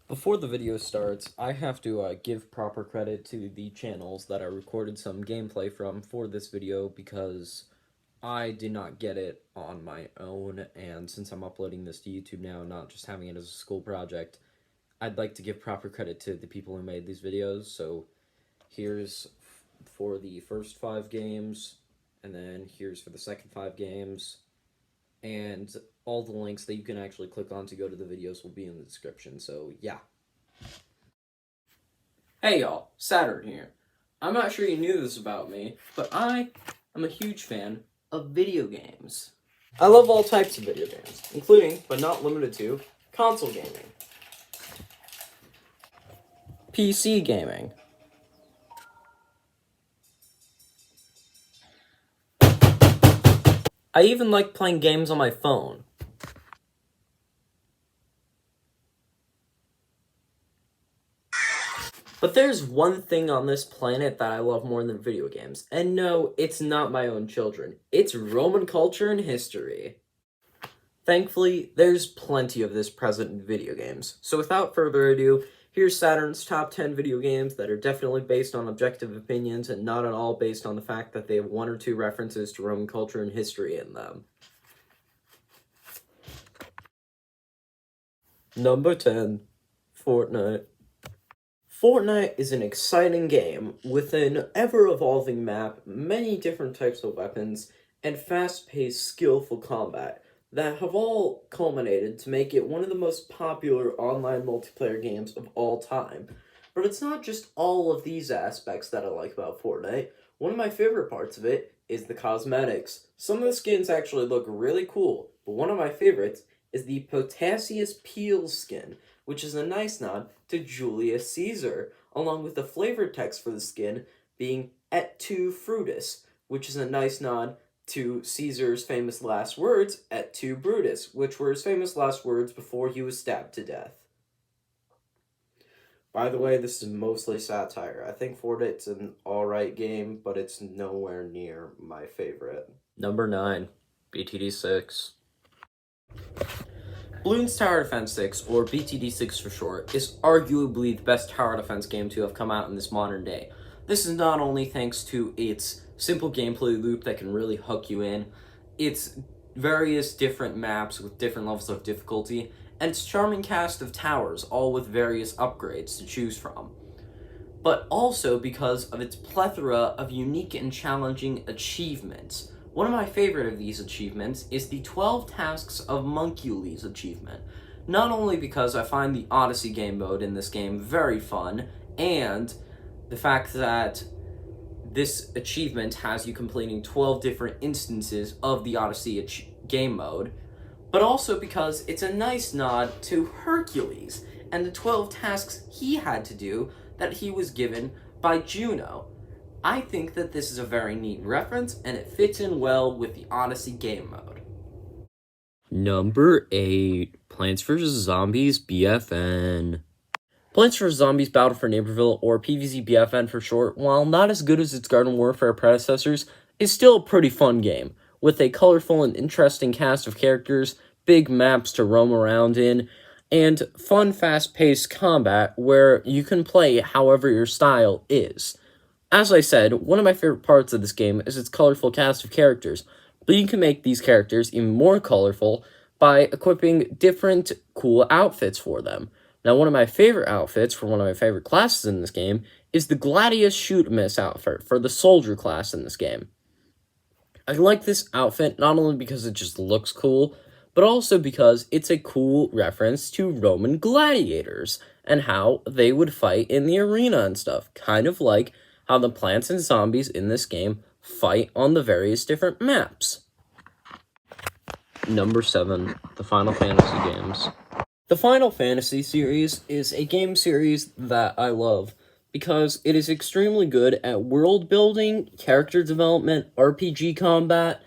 Before the video starts, I have to give proper credit to the channels that I recorded some gameplay from for this video because I did not get it on my own, and since I'm uploading this to YouTube now, not just having it as a school project, I'd like to give proper credit to the people who made these videos. So here's for the first 5 games, and then here's for the second 5 games, and all the links that you can actually click on to go to the videos will be in the description, so yeah. Hey y'all, Saturn here. I'm not sure you knew this about me, but I am a huge fan of video games. I love all types of video games, including, but not limited to, console gaming, PC gaming, I even like playing games on my phone. But there's one thing on this planet that I love more than video games. And no, it's not my own children. It's Roman culture and history. Thankfully, there's plenty of this present in video games. So without further ado, here's Saturn's top 10 video games that are definitely based on objective opinions and not at all based on the fact that they have 1 or 2 references to Roman culture and history in them. Number 10, Fortnite. Fortnite is an exciting game with an ever-evolving map, many different types of weapons, and fast-paced, skillful combat that have all culminated to make it one of the most popular online multiplayer games of all time. But it's not just all of these aspects that I like about Fortnite. One of my favorite parts of it is the cosmetics. Some of the skins actually look really cool, but one of my favorites is the Potassius Peel skin, which is a nice nod to Julius Caesar, along with the flavor text for the skin being Et tu Frutus, which is a nice nod to Caesar's famous last words, Et tu Brutus, which were his famous last words before he was stabbed to death. By the way, this is mostly satire. I think Fortnite's an alright game, but it's nowhere near my favorite. Number 9, BTD6. Bloons Tower Defense 6, or BTD6 for short, is arguably the best tower defense game to have come out in this modern day. This is not only thanks to its simple gameplay loop that can really hook you in, its various different maps with different levels of difficulty, and its charming cast of towers, all with various upgrades to choose from. But also because of its plethora of unique and challenging achievements. One of my favorite of these achievements is the 12 Tasks of Monkeys achievement. Not only because I find the Odyssey game mode in this game very fun, and the fact that this achievement has you completing 12 different instances of the Odyssey game mode, but also because it's a nice nod to Hercules and the 12 tasks he had to do that he was given by Juno. I think that this is a very neat reference, and it fits in well with the Odyssey game mode. Number 8, Plants vs. Zombies BFN. Plants vs. Zombies Battle for Neighborville, or PvZ BFN for short, while not as good as its Garden Warfare predecessors, is still a pretty fun game, with a colorful and interesting cast of characters, big maps to roam around in, and fun, fast-paced combat where you can play however your style is. As I said, one of my favorite parts of this game is its colorful cast of characters, but you can make these characters even more colorful by equipping different cool outfits for them. Now, one of my favorite outfits for one of my favorite classes in this game is the Gladius Shoot-Miss outfit for the Soldier class in this game. I like this outfit not only because it just looks cool, but also because it's a cool reference to Roman gladiators and how they would fight in the arena and stuff, kind of like how the plants and zombies in this game fight on the various different maps. Number 7, the Final Fantasy games. The Final Fantasy series is a game series that I love because it is extremely good at world building, character development, RPG combat,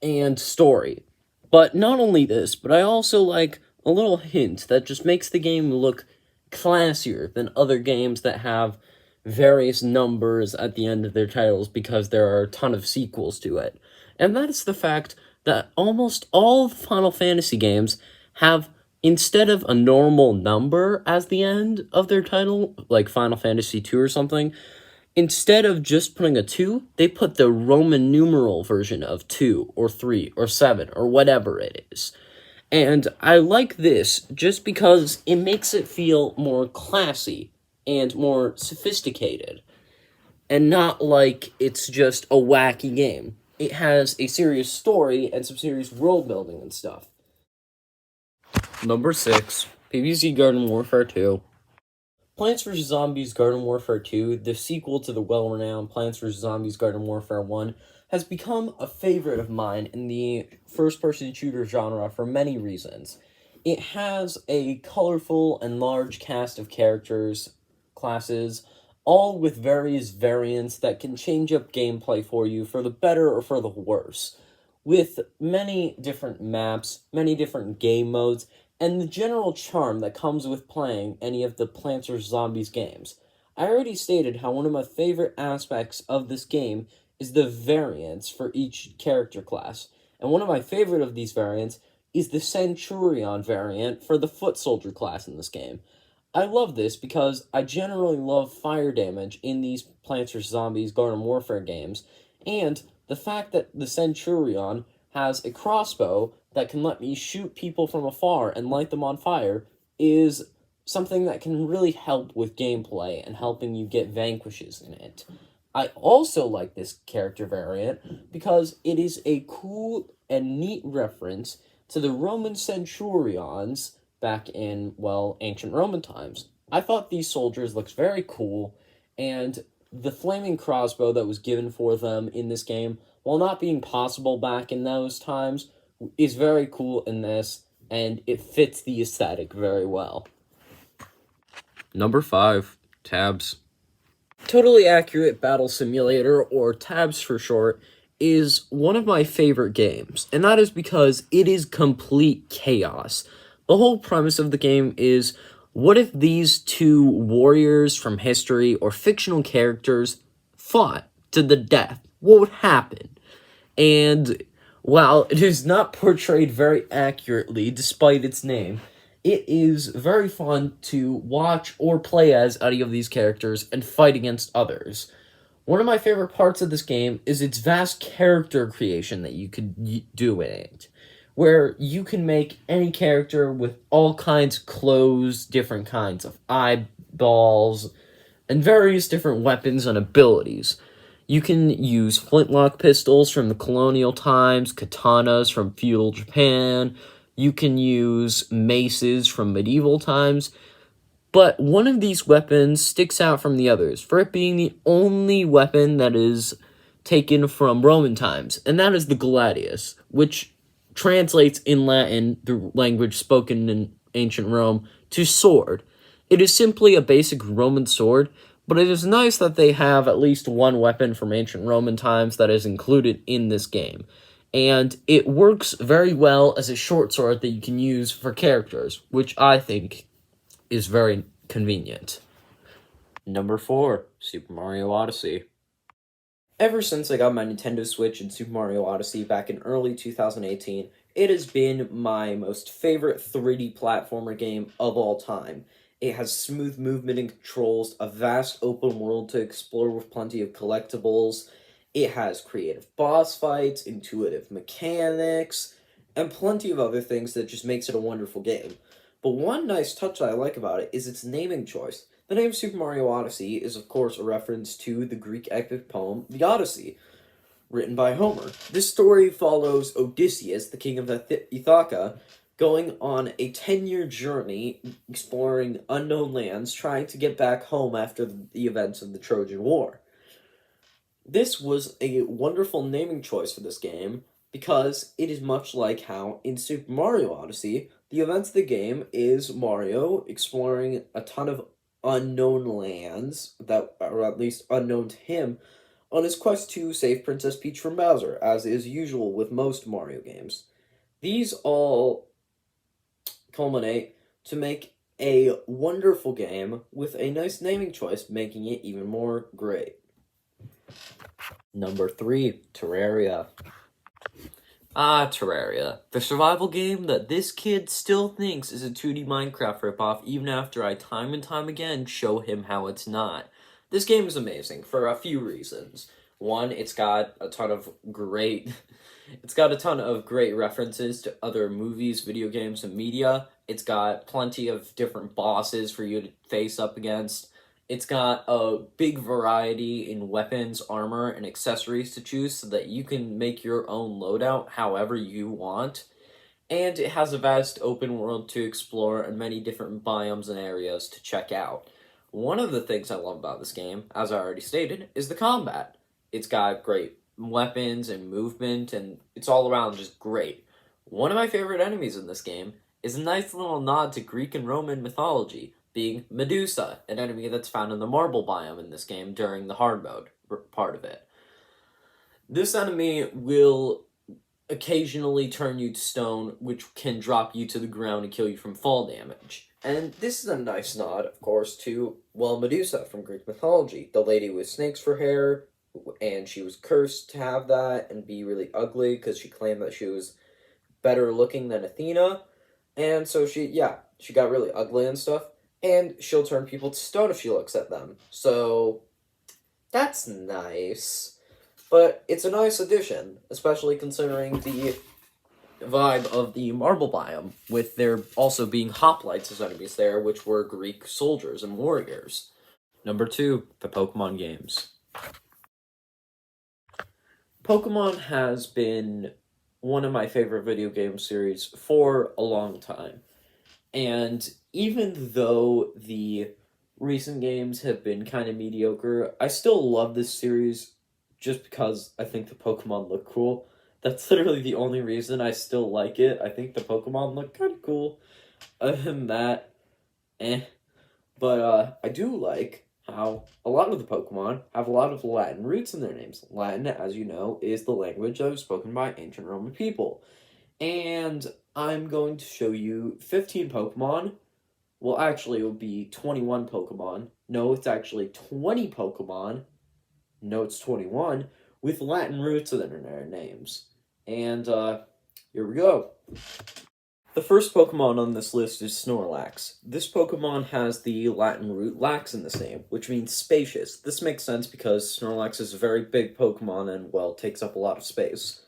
and story. But not only this, but I also like a little hint that just makes the game look classier than other games that have various numbers at the end of their titles because there are a ton of sequels to it. And that is the fact that almost all of the Final Fantasy games have Instead of a normal number as the end of their title, like Final Fantasy 2 or something, instead of just putting a 2, they put the Roman numeral version of 2 or 3 or 7 or whatever it is. And I like this just because it makes it feel more classy and more sophisticated, and not like it's just a wacky game. It has a serious story and some serious world building and stuff. Number 6, PvZ Garden Warfare 2. Plants vs. Zombies Garden Warfare 2, the sequel to the well-renowned Plants vs. Zombies Garden Warfare 1, has become a favorite of mine in the first-person shooter genre for many reasons. It has a colorful and large cast of characters, classes, all with various variants that can change up gameplay for you for the better or for the worse, with many different maps, many different game modes, and the general charm that comes with playing any of the Plants vs. Zombies games. I already stated how one of my favorite aspects of this game is the variants for each character class, and one of my favorite of these variants is the Centurion variant for the Foot Soldier class in this game. I love this because I generally love fire damage in these Plants vs. Zombies Garden Warfare games, and the fact that the Centurion has a crossbow that can let me shoot people from afar and light them on fire is something that can really help with gameplay and helping you get vanquishes in it. I also like this character variant because it is a cool and neat reference to the Roman centurions back in, well, ancient Roman times. I thought these soldiers looked very cool, and the flaming crossbow that was given for them in this game, while not being possible back in those times, is very cool in this, and it fits the aesthetic very well. Number 5, Tabs. Totally Accurate Battle Simulator, or Tabs for short, is one of my favorite games, and that is because it is complete chaos. The whole premise of the game is, what if these two warriors from history or fictional characters fought to the death? What would happen? And while it is not portrayed very accurately, despite its name, it is very fun to watch or play as any of these characters and fight against others. One of my favorite parts of this game is its vast character creation that you could do in it, where you can make any character with all kinds of clothes, different kinds of eyeballs, and various different weapons and abilities. You can use flintlock pistols from the colonial times, katanas from feudal Japan. You can use maces from medieval times. But one of these weapons sticks out from the others, for it being the only weapon that is taken from Roman times, and that is the gladius, which translates in Latin, the language spoken in ancient Rome, to sword. It is simply a basic Roman sword, but it is nice that they have at least one weapon from ancient Roman times that is included in this game. And it works very well as a short sword that you can use for characters, which I think is very convenient. Number 4, Super Mario Odyssey. Ever since I got my Nintendo Switch and Super Mario Odyssey back in early 2018, it has been my most favorite 3D platformer game of all time. It has smooth movement and controls, a vast open world to explore with plenty of collectibles. It has creative boss fights, intuitive mechanics, and plenty of other things that just makes it a wonderful game. But one nice touch that I like about it is its naming choice. The name Super Mario Odyssey is, of course, a reference to the Greek epic poem, the Odyssey, written by Homer. This story follows Odysseus, the king of Ithaca, going on a 10-year journey exploring unknown lands, trying to get back home after the events of the Trojan War. This was a wonderful naming choice for this game, because it is much like how, in Super Mario Odyssey, the events of the game is Mario exploring a ton of unknown lands that are at least unknown to him on his quest to save Princess Peach from Bowser, as is usual with most Mario games. These all culminate to make a wonderful game with a nice naming choice, making it even more great. Number 3, Terraria. Terraria. The survival game that this kid still thinks is a 2D Minecraft ripoff even after I time and time again show him how it's not. This game is amazing for a few reasons. One, it's got a ton of great it's got a ton of great references to other movies, video games, and media. It's got plenty of different bosses for you to face up against. It's got a big variety in weapons, armor, and accessories to choose so that you can make your own loadout however you want. And it has a vast open world to explore and many different biomes and areas to check out. One of the things I love about this game, as I already stated, is the combat. It's got great weapons and movement, and it's all around just great. One of my favorite enemies in this game is a nice little nod to Greek and Roman mythology, being Medusa, an enemy that's found in the marble biome in this game during the hard mode part of it. This enemy will occasionally turn you to stone, which can drop you to the ground and kill you from fall damage. And this is a nice nod, of course, to, well, Medusa from Greek mythology, the lady with snakes for hair, and she was cursed to have that and be really ugly because she claimed that she was better looking than Athena. And so she got really ugly and stuff. And she'll turn people to stone if she looks at them. So that's nice. But it's a nice addition, especially considering the vibe of the marble biome, with there also being hoplites as enemies there, which were Greek soldiers and warriors. Number 2, the Pokemon games. Pokemon has been one of my favorite video game series for a long time. And even though the recent games have been kind of mediocre, I still love this series just because I think the Pokemon look cool. That's literally the only reason I still like it. I think the Pokemon look kind of cool. Other than that, eh. But I do like how a lot of the Pokemon have a lot of Latin roots in their names. Latin, as you know, is the language that was spoken by ancient Roman people. And I'm going to show you 15 Pokemon. Well, actually, it would be 21 Pokemon. No, it's actually 20 Pokemon. No, it's 21 with Latin roots in their names. And here we go. The first Pokemon on this list is Snorlax. This Pokemon has the Latin root lax in this name, which means spacious. This makes sense because Snorlax is a very big Pokemon and, well, takes up a lot of space.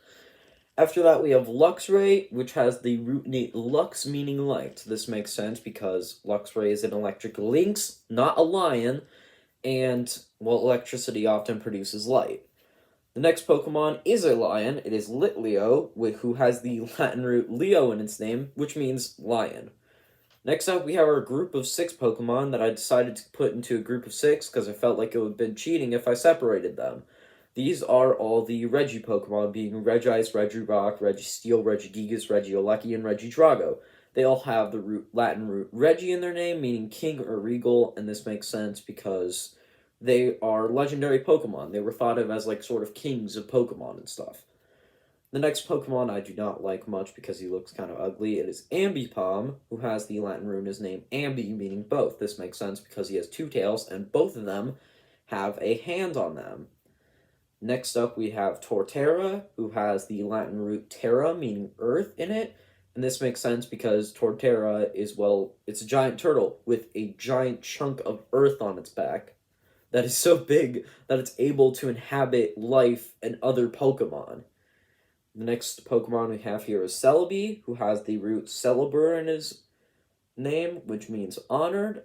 After that, we have Luxray, which has the root Lux, meaning light. This makes sense because Luxray is an electric lynx, not a lion, and, well, electricity often produces light. The next Pokemon is a lion. It is Litleo, who has the Latin root Leo in its name, which means lion. Next up, we have our group of 6 Pokemon that I decided to put into a group of 6 because I felt like it would have been cheating if I separated them. These are all the Regi Pokemon, being Regice, Regirock, Registeel, Regigigas, Regieleki, and Regidrago. They all have the Latin root Regi in their name, meaning king or regal, and this makes sense because they are legendary Pokemon. They were thought of as, like, sort of kings of Pokemon and stuff. The next Pokemon I do not like much because he looks kind of ugly. It is Ambipom, who has the Latin rune in his name Ambi, meaning both. This makes sense because he has 2 tails, and both of them have a hand on them. Next up, we have Torterra, who has the Latin root terra, meaning earth, in it. And this makes sense because Torterra is, well, it's a giant turtle with a giant chunk of earth on its back that is so big that it's able to inhabit life and other Pokemon. The next Pokemon we have here is Celebi, who has the root Celebur in his name, which means honored,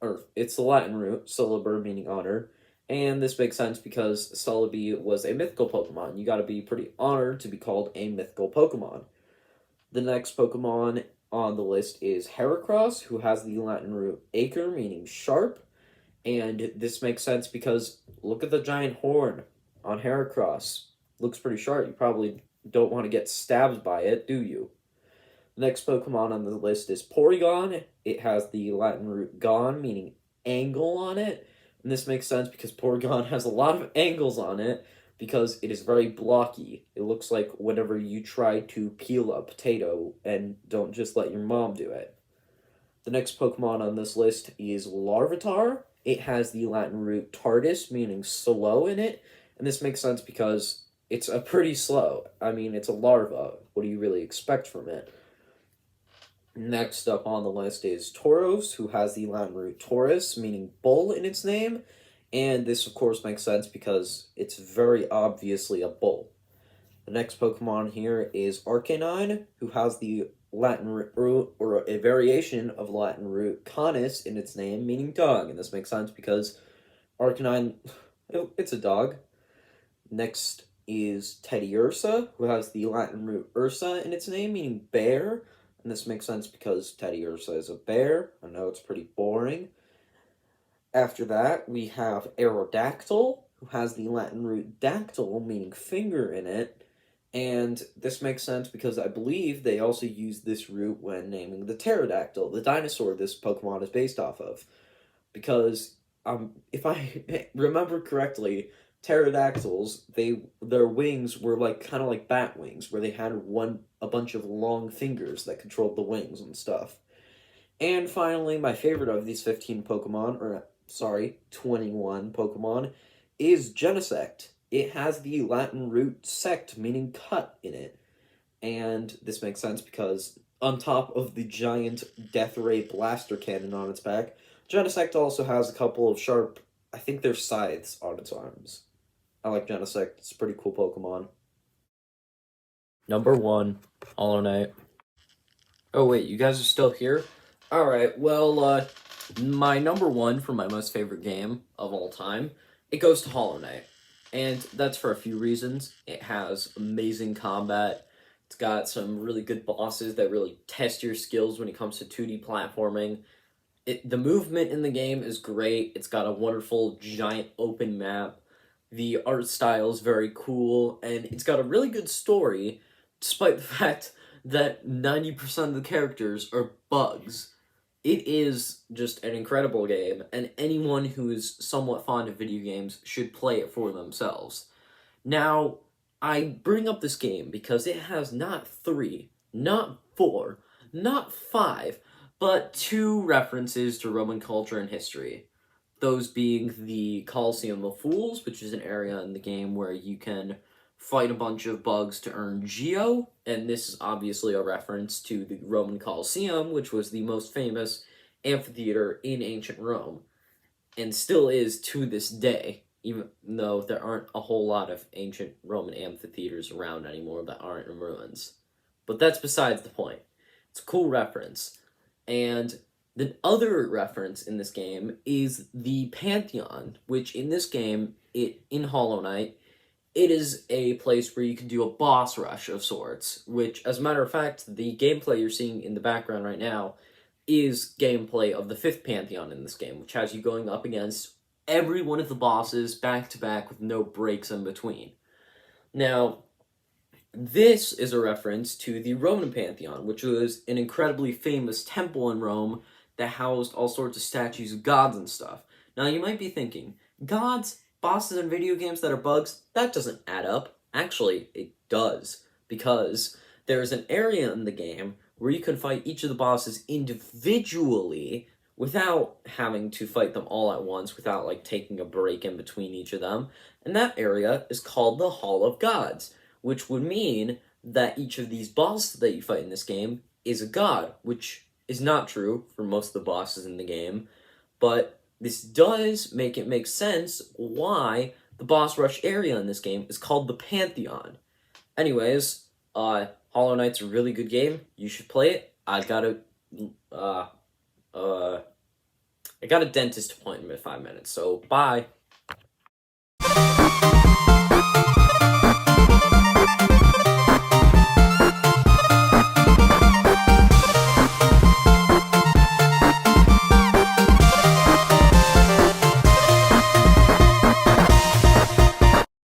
or it's the Latin root, Celebur meaning honored. And this makes sense because Celebi was a mythical Pokemon. You gotta be pretty honored to be called a mythical Pokemon. The next Pokemon on the list is Heracross, who has the Latin root acre, meaning sharp. And this makes sense because look at the giant horn on Heracross. Looks pretty sharp. You probably don't want to get stabbed by it, do you? The next Pokemon on the list is Porygon. It has the Latin root gon, meaning angle on it. And this makes sense because Porygon has a lot of angles on it because it is very blocky. It looks like whenever you try to peel a potato and don't just let your mom do it. The next Pokemon on this list is Larvitar. It has the Latin root tardis, meaning slow in it. And this makes sense because it's a pretty slow. I mean, it's a larva. What do you really expect from it? Next up on the list is Tauros, who has the Latin root Taurus, meaning bull in its name. And this, of course, makes sense because it's very obviously a bull. The next Pokemon here is Arcanine, who has the Latin root, or a variation of Latin root Canis in its name, meaning dog. And this makes sense because Arcanine, it's a dog. Next is Teddiursa, who has the Latin root Ursa in its name, meaning bear. And this makes sense because Teddiursa is a bear. I know it's pretty boring. After that, we have Aerodactyl, who has the Latin root dactyl, meaning finger in it. And this makes sense because I believe they also used this root when naming the pterodactyl, the dinosaur this Pokemon is based off of. Because, if I remember correctly, pterodactyls, their wings were like kind of like bat wings, where they had a bunch of long fingers that controlled the wings and stuff. And finally, my favorite of these 15 Pokemon, or sorry, 21 Pokemon, is Genesect. It has the Latin root sect, meaning cut, in it. And this makes sense because on top of the giant Death Ray blaster cannon on its back, Genesect also has a couple of sharp, I think they're scythes on its arms. I like Genesect. It's a pretty cool Pokemon. Number 1, Hollow Knight. Oh wait, you guys are still here? Alright, well, my number 1 for my most favorite game of all time, it goes to Hollow Knight. And that's for a few reasons. It has amazing combat. It's got some really good bosses that really test your skills when it comes to 2D platforming. The movement in the game is great. It's got a wonderful giant open map. The art style is very cool, and it's got a really good story, despite the fact that 90% of the characters are bugs. It is just an incredible game, and anyone who is somewhat fond of video games should play it for themselves. Now, I bring up this game because it has not 3, not 4, not 5, but 2 references to Roman culture and history. Those being the Colosseum of Fools, which is an area in the game where you can fight a bunch of bugs to earn Geo, and this is obviously a reference to the Roman Colosseum, which was the most famous amphitheater in ancient Rome, and still is to this day, even though there aren't a whole lot of ancient Roman amphitheaters around anymore that aren't in ruins. But that's besides the point. It's a cool reference. And the other reference in this game is the Pantheon, which in this game, in Hollow Knight, it is a place where you can do a boss rush of sorts, which, as a matter of fact, the gameplay you're seeing in the background right now is gameplay of the 5th Pantheon in this game, which has you going up against every one of the bosses back to back with no breaks in between. Now, this is a reference to the Roman Pantheon, which was an incredibly famous temple in Rome that housed all sorts of statues of gods and stuff. Now, you might be thinking, gods, bosses in video games that are bugs, that doesn't add up. Actually, it does, because there's an area in the game where you can fight each of the bosses individually without having to fight them all at once, without, like, taking a break in between each of them. And that area is called the Hall of Gods, which would mean that each of these bosses that you fight in this game is a god, which is not true for most of the bosses in the game, but this does make it make sense why the boss rush area in this game is called the Pantheon. Anyways, Hollow Knight's a really good game. You should play it. I got a dentist appointment in 5 minutes, so bye.